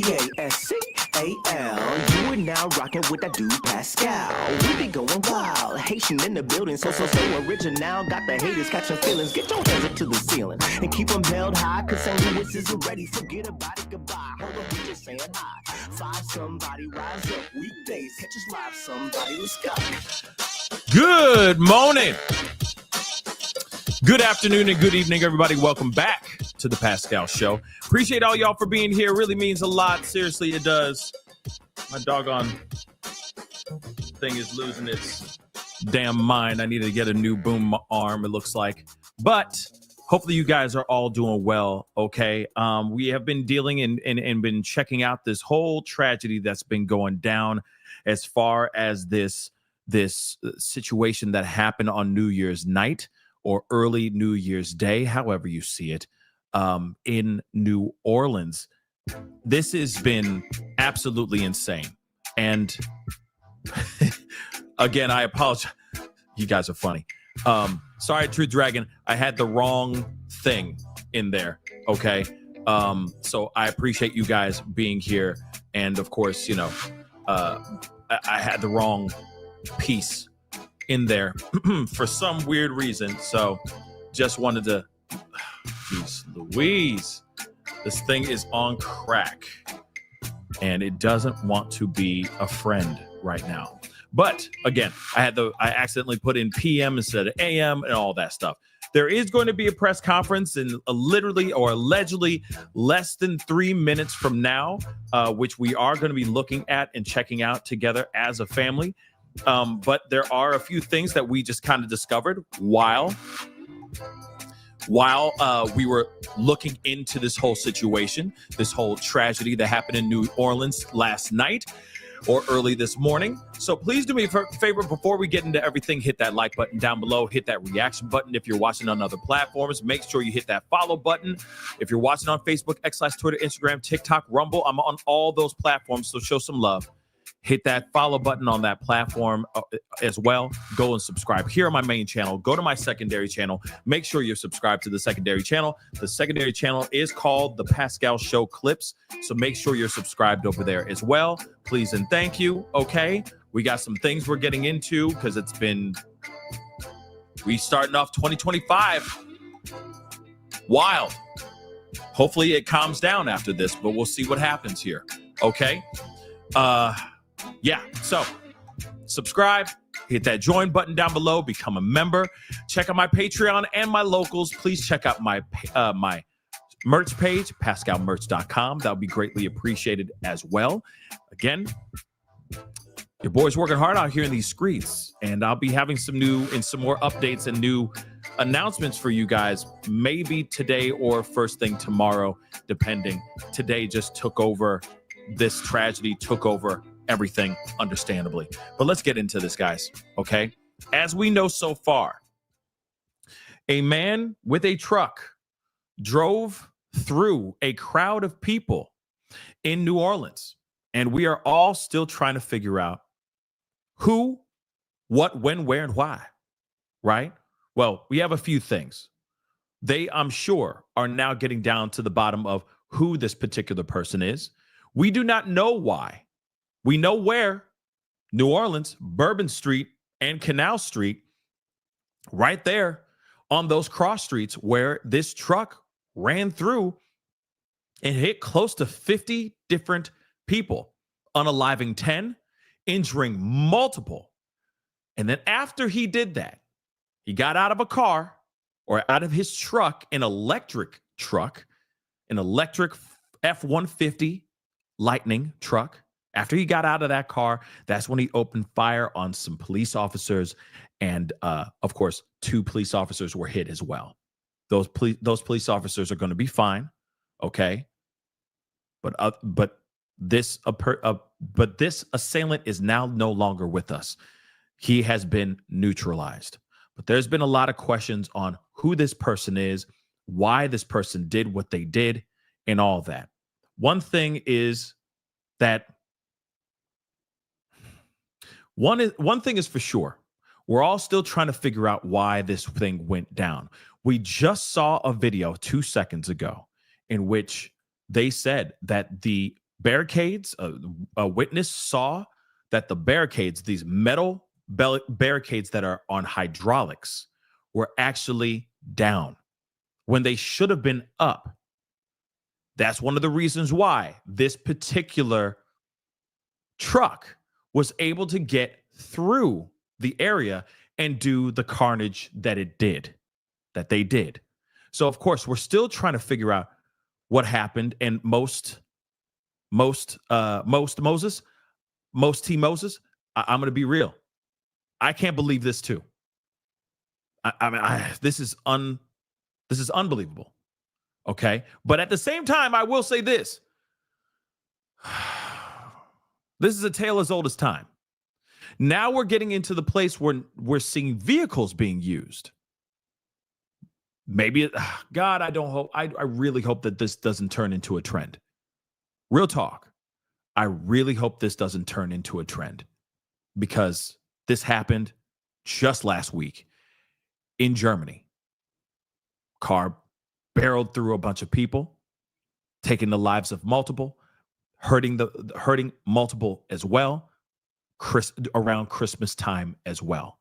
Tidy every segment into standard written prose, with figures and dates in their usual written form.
Pascal. You are now rocking with that dude Pascal. We be going wild, Haitian in the building, so original. Got the haters catching feelings. Get your hands up to the ceiling and keep them held high, cause St. Louis isn't ready. Forget about it, goodbye. Hold on, we just saying hi. Five somebody, rise up. Weekdays, catch us live, somebody. Let's go. Good morning. Good afternoon and good evening, everybody. Welcome back to the Pascal Show. Appreciate all y'all for being here. Really means a lot. Seriously, it does. My doggone thing is losing its damn mind. I need to get a new boom arm, it looks like. But hopefully you guys are all doing well, okay? We have been dealing and been checking out this whole tragedy that's been going down as far as this situation that happened on New Year's night or early New Year's Day, however you see it, in New Orleans. This has been absolutely insane. And again, I apologize. You guys are funny. Sorry, True Dragon. I had the wrong thing in there. Okay. So I appreciate you guys being here. And of course, you know, I had the wrong piece in there for some weird reason. So just wanted to, geez Louise, this thing is on crack and it doesn't want to be a friend right now. But again, I accidentally put in PM instead of AM and all that stuff. There is going to be a press conference in literally or allegedly less than 3 minutes from now, which we are going to be looking at and checking out together as a family. But there are a few things that we just kind of discovered while we were looking into this whole situation, this whole tragedy that happened in New Orleans last night or early this morning. So please do me a favor before we get into everything. Hit that like button down below. Hit that reaction button. If you're watching on other platforms, make sure you hit that follow button. If you're watching on Facebook, X/, Twitter, Instagram, TikTok, Rumble, I'm on all those platforms, so show some love. Hit that follow button on that platform as well. Go and subscribe here on my main channel. Go to my secondary channel. Make sure you're subscribed to the secondary channel. The secondary channel is called The Pascal Show Clips. So make sure you're subscribed over there as well. Please and thank you. Okay. We got some things we're getting into because we starting off 2025. Wild. Hopefully it calms down after this, but we'll see what happens here. Okay. Yeah, so subscribe, hit that join button down below, become a member, check out my Patreon and my locals. Please check out my merch page, pascalmerch.com. That would be greatly appreciated as well. Again, your boy's working hard out here in these streets, and I'll be having some more updates and new announcements for you guys, maybe today or first thing tomorrow, depending. Today just took over. This tragedy took over everything, understandably. But let's get into this, guys, okay? As we know so far, a man with a truck drove through a crowd of people in New Orleans, and we are all still trying to figure out who, what, when, where, and why, right? Well, we have a few things. They, I'm sure, are now getting down to the bottom of who this particular person is. We do not know why. We know where. New Orleans, Bourbon Street and Canal Street, right there on those cross streets where this truck ran through and hit close to 50 different people, unaliving 10, injuring multiple. And then after he did that, he got out of a car or out of his truck, an electric truck, an electric F-150 Lightning truck. After he got out of that car, that's when he opened fire on some police officers. And of course, 2 police officers were hit as well. Those police officers are going to be fine. Okay. But this assailant is now no longer with us. He has been neutralized. But there's been a lot of questions on who this person is, why this person did what they did, and all that. One thing is that one thing is for sure. We're all still trying to figure out why this thing went down. We just saw a video 2 seconds ago in which they said that the barricades. A witness saw that the barricades, these metal barricades that are on hydraulics, were actually down when they should have been up. That's one of the reasons why this particular truck was able to get through the area and do the carnage that they did. So of course, we're still trying to figure out what happened. And most T Moses, I'm going to be real. I can't believe this too. This is unbelievable. Okay. But at the same time, I will say this. This is a tale as old as time. Now we're getting into the place where we're seeing vehicles being used. Maybe, God, I really hope that this doesn't turn into a trend. Real talk. I really hope this doesn't turn into a trend, because this happened just last week in Germany. Car barreled through a bunch of people, taking the lives of multiple, hurting multiple as well, around Christmas time as well.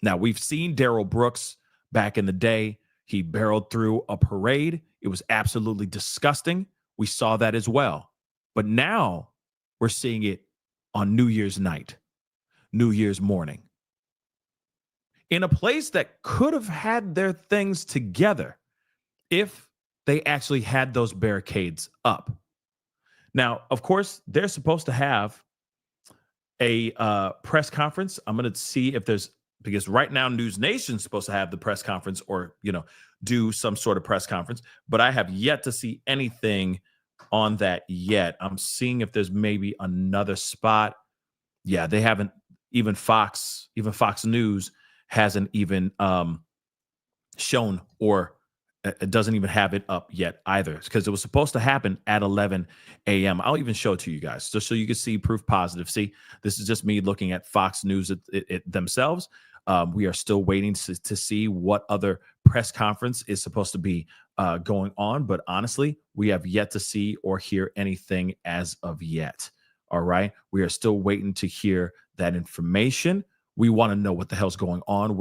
Now, we've seen Darrell Brooks back in the day. He barreled through a parade. It was absolutely disgusting. We saw that as well. But now we're seeing it on New Year's night, New Year's morning, in a place that could have had their things together if they actually had those barricades up. Now, of course, they're supposed to have a press conference. I'm going to see if there's, because right now News Nation's supposed to have the press conference, or, do some sort of press conference, but I have yet to see anything on that yet. I'm seeing if there's maybe another spot. Yeah, they haven't. Even Fox News hasn't even shown, or it doesn't even have it up yet either, because it was supposed to happen at 11 a.m. I'll even show it to you guys just so you can see proof positive. See, this is just me looking at Fox News themselves. We are still waiting to see what other press conference is supposed to be going on. But honestly, we have yet to see or hear anything as of yet. All right. We are still waiting to hear that information. We want to know what the hell's going on.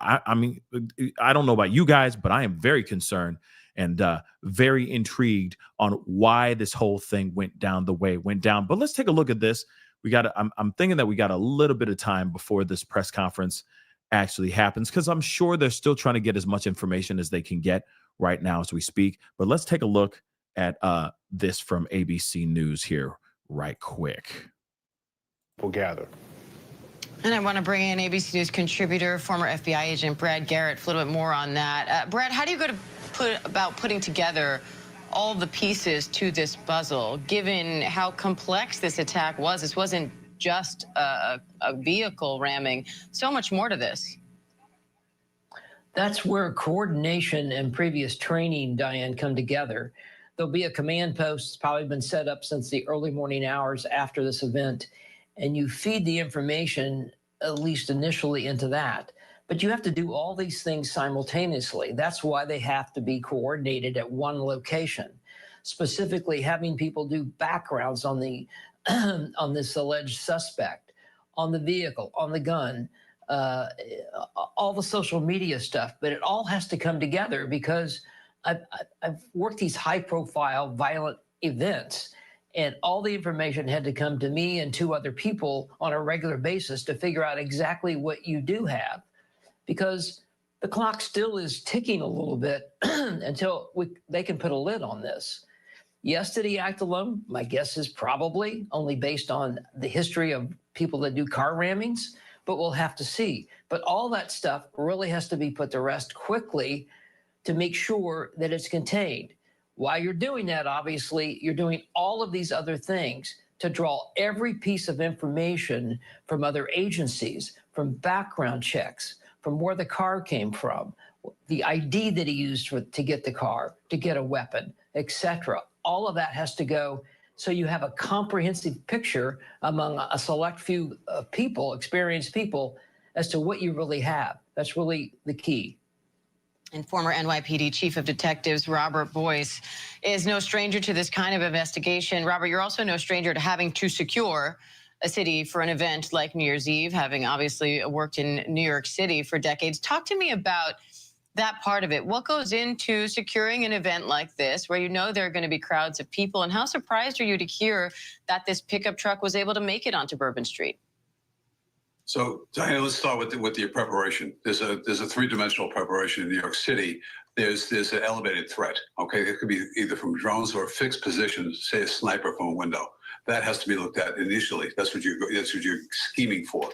I don't know about you guys, but I am very concerned and very intrigued on why this whole thing went down the way it went down. But let's take a look at this. I'm thinking that we got a little bit of time before this press conference actually happens, because I'm sure they're still trying to get as much information as they can get right now as we speak. But let's take a look at this from ABC News here right quick. We'll gather. And I want to bring in ABC News contributor, former FBI agent Brad Garrett for a little bit more on that. Brad, how do you go about putting together all the pieces to this puzzle, given how complex this attack was? This wasn't just a vehicle ramming. So much more to this. That's where coordination and previous training, Diane, come together. There'll be a command post. It's probably been set up since the early morning hours after this event. And you feed the information, at least initially, into that. But you have to do all these things simultaneously. That's why they have to be coordinated at one location. Specifically, having people do backgrounds on the on this alleged suspect, on the vehicle, on the gun, all the social media stuff. But it all has to come together, because I've worked these high-profile violent events, and all the information had to come to me and two other people on a regular basis to figure out exactly what you do have, because the clock still is ticking a little bit until they can put a lid on this. Yes, did he act alone? My guess is probably, only based on the history of people that do car rammings, but we'll have to see. But all that stuff really has to be put to rest quickly to make sure that it's contained. While you're doing that, obviously, you're doing all of these other things to draw every piece of information from other agencies, from background checks, from where the car came from, the ID that he used to get the car, to get a weapon, etc. All of that has to go, so you have a comprehensive picture among a select few people, experienced people, as to what you really have. That's really the key. And former NYPD Chief of Detectives Robert Boyce is no stranger to this kind of investigation. Robert, you're also no stranger to having to secure a city for an event like New Year's Eve, having obviously worked in New York City for decades. Talk to me about that part of it. What goes into securing an event like this, where you know there are going to be crowds of people, and how surprised are you to hear that this pickup truck was able to make it onto Bourbon Street? So, Diana, let's start with your preparation. There's a three-dimensional preparation in New York City. There's an elevated threat. Okay, it could be either from drones or a fixed position, say a sniper from a window. That has to be looked at initially. That's what you're scheming for.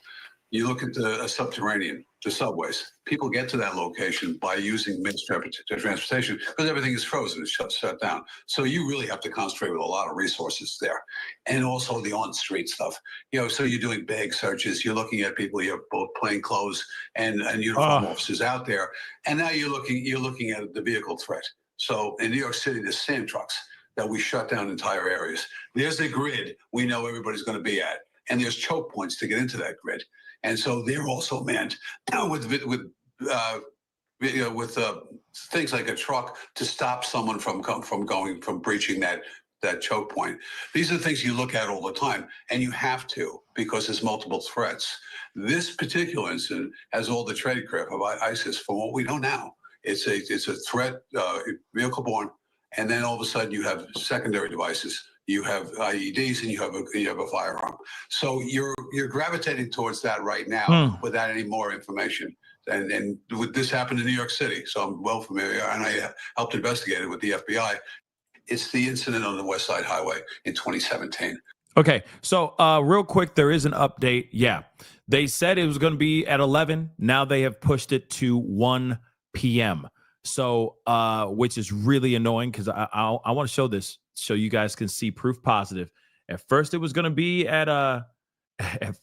You look at the subterranean, the subways. People get to that location by using mass transportation because everything is frozen, it's shut down. So you really have to concentrate with a lot of resources there. And also the on-street stuff. So you're doing bag searches, you're looking at people, you have both plain clothes and uniform officers out there. And now you're looking at the vehicle threat. So in New York City, there's sand trucks that we shut down entire areas. There's a grid we know everybody's going to be at. And there's choke points to get into that grid. And so they're also manned with things like a truck to stop someone from breaching that choke point. These are the things you look at all the time, and you have to because there's multiple threats. This particular incident has all the tradecraft of ISIS. From what we know now, it's a threat, vehicle borne, and then all of a sudden you have secondary devices. You have IEDs and you have a firearm. So you're gravitating towards that right now without any more information. And this happened in New York City, so I'm well familiar, and I helped investigate it with the FBI. It's the incident on the West Side Highway in 2017. Okay, so real quick, there is an update. Yeah, they said it was going to be at 11. Now they have pushed it to 1 p.m. So, which is really annoying because I want to show this so you guys can see proof positive. At first, it was going to be at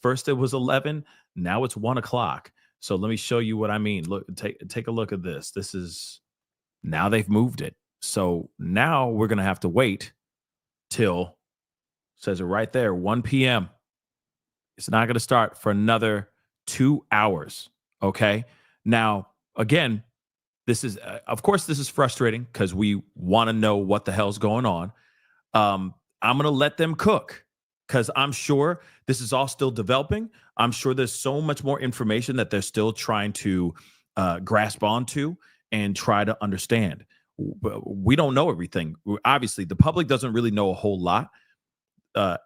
first it was 11. Now it's 1 o'clock. So let me show you what I mean. Look, take a look at this. This is now they've moved it. So now we're going to have to wait till, says it right there, 1 p.m. It's not going to start for another 2 hours. Okay. Now, again, this is, of course, this is frustrating because we want to know what the hell's going on. I'm going to let them cook because I'm sure this is all still developing. I'm sure there's so much more information that they're still trying to grasp onto and try to understand. We don't know everything. Obviously, the public doesn't really know a whole lot.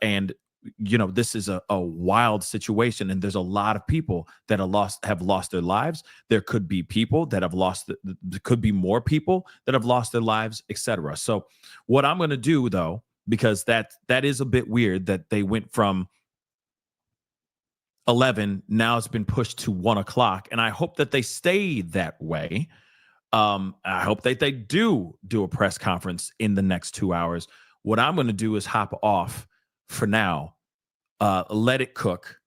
And this is a wild situation, and there's a lot of people that have lost their lives. There could be people that have lost. There could be more people that have lost their lives, etc. So, what I'm going to do, though, because that is a bit weird that they went from 11, now it's been pushed to 1 o'clock, and I hope that they stay that way. I hope that they do a press conference in the next 2 hours. What I'm going to do is hop off for now, let it cook,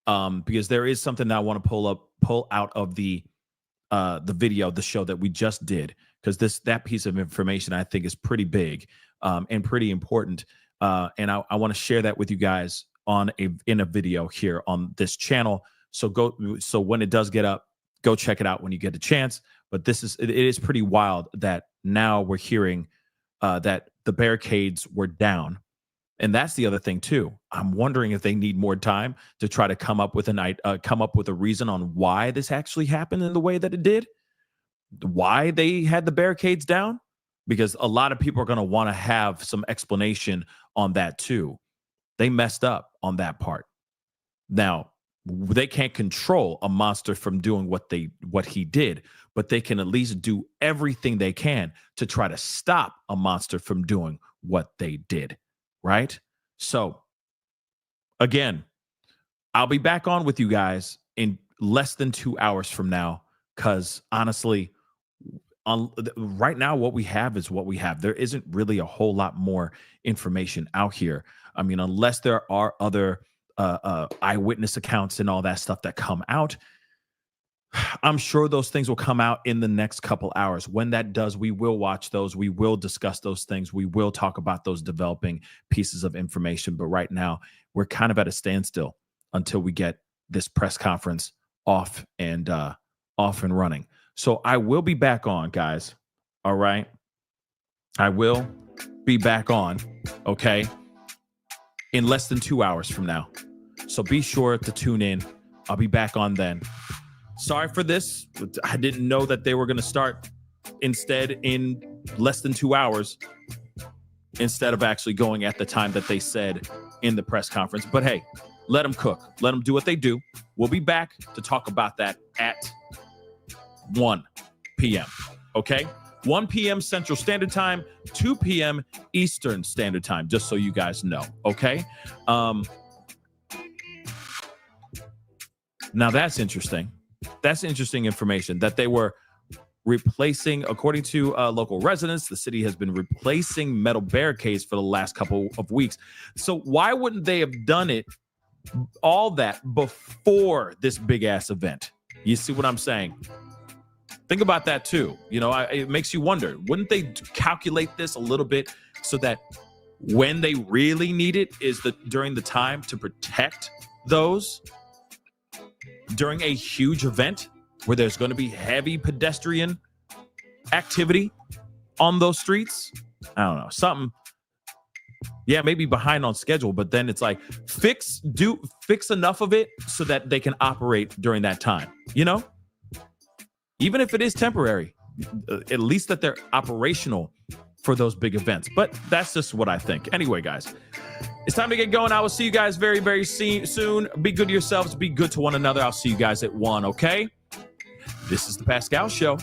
because there is something that I want to pull out of the video, the show that we just did, because that piece of information I think is pretty big and pretty important, and I want to share that with you guys in a video here on this channel. So when it does get up, go check it out when you get a chance. But it is pretty wild that now we're hearing that the barricades were down. And that's the other thing too. I'm wondering if they need more time to try to come up with a reason on why this actually happened in the way that it did, why they had the barricades down, because a lot of people are going to want to have some explanation on that too. They messed up on that part. Now, they can't control a monster from doing what he did, but they can at least do everything they can to try to stop a monster from doing what they did. Right? So, again, I'll be back on with you guys in less than 2 hours from now, because honestly, right now, what we have is what we have. There isn't really a whole lot more information out here. I mean, unless there are other eyewitness accounts and all that stuff that come out, I'm sure those things will come out in the next couple hours. When that does, we will watch those. We will discuss those things. We will talk about those developing pieces of information. But right now, we're kind of at a standstill until we get this press conference off and running. So I will be back on, guys. All right. I will be back on. Okay. In less than 2 hours from now. So be sure to tune in. I'll be back on then. Sorry for this. I didn't know that they were going to start instead in less than 2 hours instead of actually going at the time that they said in the press conference. But hey, let them cook. Let them do what they do. We'll be back to talk about that at 1 p.m. Okay? 1 p.m. Central Standard Time, 2 p.m. Eastern Standard Time, just so you guys know. Okay? Now that's interesting. That's interesting information that they were replacing, according to local residents, the city has been replacing metal barricades for the last couple of weeks. So why wouldn't they have done it, all that, before this big ass event? You see what I'm saying? Think about that too. You know, it makes you wonder, wouldn't they calculate this a little bit so that when they really need it is during the time to protect those during a huge event where there's going to be heavy pedestrian activity on those streets? I don't know, something. Yeah, maybe behind on schedule, but then it's like fix enough of it so that they can operate during that time, you know? Even if it is temporary, at least that they're operational for those big events. But that's just what I think. Anyway, guys, it's time to get going. I will see you guys very, very soon. Be good to yourselves. Be good to one another. I'll see you guys at 1, okay? This is The Pascal Show.